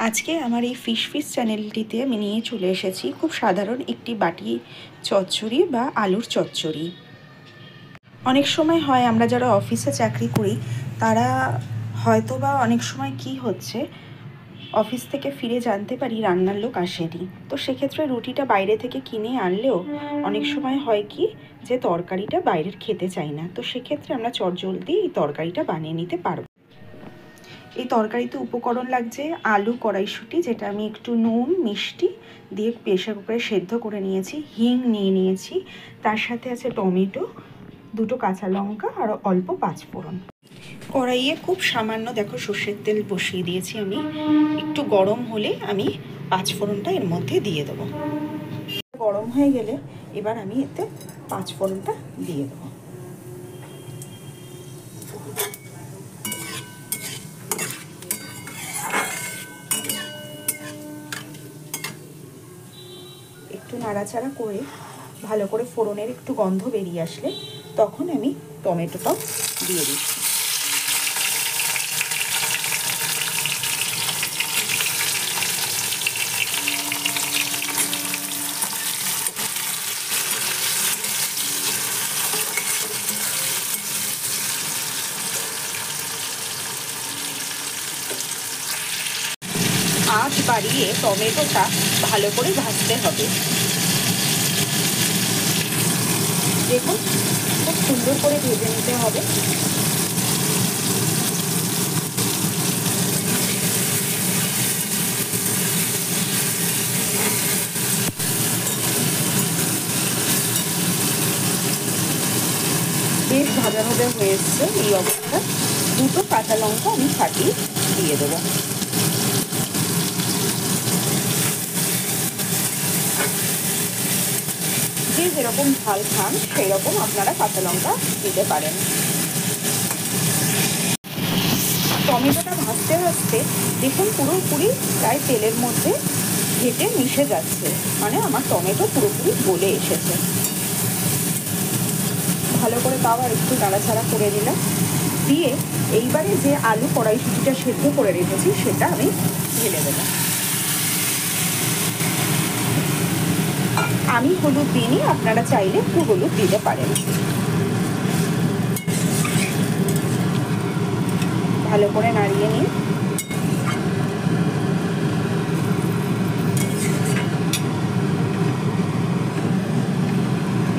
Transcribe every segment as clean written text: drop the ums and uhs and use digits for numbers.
আজকে আমার এই ফিশ চ্যানেলটিতে আমি নিয়ে চলে এসেছি খুব সাধারণ একটি বাটি চচ্চড়ি বা আলুর চচ্চড়ি। অনেক সময় হয় আমরা যারা অফিসে চাকরি করি তারা হয়তো বা অনেক সময় কি হচ্ছে অফিস থেকে ফিরে জানতে পারি রান্নার লোক আসেনি, তো সেক্ষেত্রে রুটিটা বাইরে থেকে কিনে আনলেও অনেক সময় হয় কি যে তরকারিটা বাইরের খেতে চাই না, তো সেক্ষেত্রে আমরা চটজলদি এই তরকারিটা বানিয়ে নিতে পারবো। এই তরকারিতে উপকরণ লাগছে আলু কড়াইশুঁটি, যেটা আমি একটু নুন মিষ্টি দিয়ে প্রেসার কুকারে সেদ্ধ করে নিয়েছি, হিং নিয়ে নিয়েছি, তার সাথে আছে টমেটো, দুটো কাঁচা লঙ্কা আর অল্প পাঁচফোড়ন। কড়াইয়ে খুব সামান্য দেখো সর্ষের তেল বসিয়ে দিয়েছি আমি, একটু গরম হলে আমি পাঁচফোড়নটা এর মধ্যে দিয়ে দেবো। গরম হয়ে গেলে এবার আমি এতে পাঁচফোড়নটা দিয়ে দেবো। একটু নাড়াচাড়া করে ভালো করে ফোড়নের একটু গন্ধ বেরিয়ে আসলে তখন আমি টমেটোটাও দিয়ে দিচ্ছি। আঁচ বাড়িয়ে টমেটোটা ভালো করে ভাজতে হবে। দেখুন খুব সুন্দর করে ভেজে নিতে হবে। বেশ ভাজা ভাজা হয়ে এসছে, এই অবস্থায় দুটো কাঁচা লঙ্কা আমি ফাটিয়ে দিয়ে দেবো। যে যেরকম ঝাল খান সেই রকম আপনারা কাঁচা লঙ্কা দিতে পারেন। টমেটোটা ভাজতে ভাজতে দেখুন পুরোপুরি প্রায় তেলের মধ্যে ঘেটে মিশে যাচ্ছে, মানে আমার টমেটো পুরোপুরি গলে এসেছে। ভালো করে তাও আর একটু নাড়াচাড়া করে দিলাম, দিয়ে এইবারে যে আলু কড়াইশুঁটিটা সেদ্ধ করে রেখেছি সেটা আমি ঢেলে দেবো। আমি হলুদ দিইনি, আপনারা চাইলে একটু হলুদ দিতে পারেন। ভালো করে নাড়িয়ে নিন।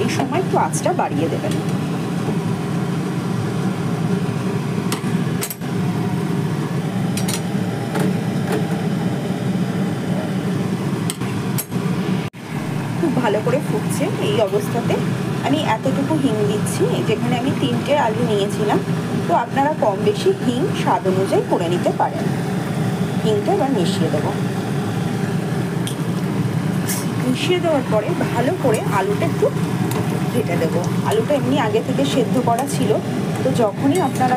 এই সময় একটু আঁচটা বাড়িয়ে দেবেন। খুব ভালো করে ফুটছে, এই অবস্থাতে আমি এতটুকু হিং দিচ্ছি, যেখানে আমি 3টে আলু নিয়েছিলাম, তো আপনারা কম বেশি হিং স্বাদ অনুযায়ী করে নিতে পারেন। হিংটা এবার মিশিয়ে দেবো। মিশিয়ে দেওয়ার পরে ভালো করে আলুটা একটু ঘেটে দেবো। আলুটা এমনি আগে থেকে সেদ্ধ করা ছিল, তো যখনই আপনারা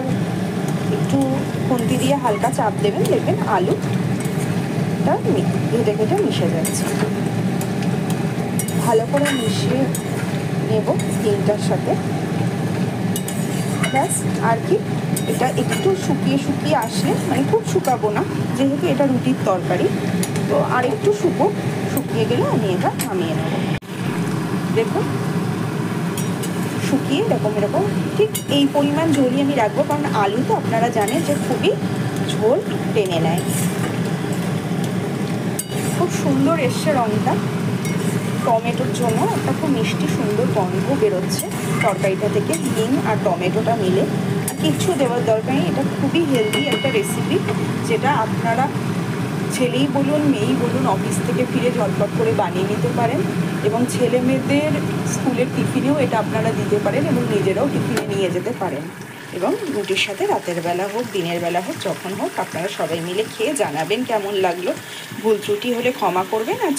একটু খুন্তি দিয়ে হালকা চাপ দেবেন দেখবেন আলুটা ঘেটে ঘেটে মিশে যাচ্ছে। ভালো করে মিশিয়ে নেব হিংটার সাথে। ব্যাস আর কি, এটা একটু শুকিয়ে শুকিয়ে আসলে, মানে খুব শুকাবো না যেহেতু এটা রুটির তরকারি, তো আর একটু শুকিয়ে গেলে আমি এটা নামিয়ে নেব। দেখুন শুকিয়ে এরকম ঠিক এই পরিমাণ ঝোলই আমি রাখবো, কারণ আলু তো আপনারা জানেন যে খুবই ঝোল টেনে নেয়। খুব সুন্দর এসছে রঙটা, টমেটোর জন্য একটা খুব মিষ্টি সুন্দর গন্ধ বেরোচ্ছে তরকারিটা থেকে, হিং আর টমেটোটা মিলে। আর কিচ্ছু দেওয়ার দরকার নেই, এটা খুবই হেলদি একটা রেসিপি, যেটা আপনারা ছেলেই বলুন মেয়েই বলুন অফিস থেকে ফিরে ঝটপট করে বানিয়ে নিতে পারেন, এবং ছেলে মেয়েদের স্কুলের টিফিনেও এটা আপনারা দিতে পারেন এবং নিজেরাও টিফিনে নিয়ে যেতে পারেন, এবং রুটির সাথে রাতের বেলা হোক দিনের বেলা হোক যখন হোক আপনারা সবাই মিলে খেয়ে জানাবেন কেমন লাগলো। ভুল ত্রুটি হলে ক্ষমা করবেন, আর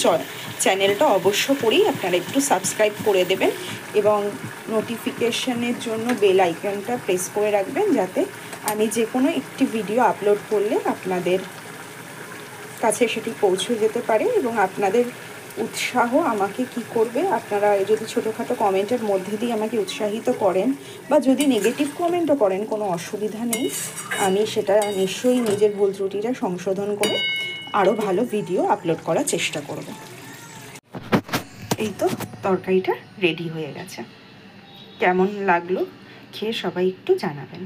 চ্যানেলটা অবশ্য করেই আপনারা একটু সাবস্ক্রাইব করে দেবেন এবং নোটিফিকেশনের জন্য বেল আইকনটা প্রেস করে রাখবেন, যাতে আমি যে কোনো একটি ভিডিও আপলোড করলে আপনাদের কাছে সেটি পৌঁছে যেতে পারে। এবং আপনাদের উৎসাহ আমাকে কি করবে, আপনারা যদি ছোটোখাটো কমেন্টের মধ্যে দিয়ে আমাকে উৎসাহিত করেন বা যদি নেগেটিভ কমেন্টও করেন কোনো অসুবিধা নেই, আমি সেটা নিশ্চয়ই নিজের ভুল ত্রুটিটা সংশোধন করে আরও ভালো ভিডিও আপলোড করার চেষ্টা করব। এই তো তরকারিটা রেডি হয়ে গেছে। কেমন লাগলো খেয়ে সবাই একটু জানাবেন।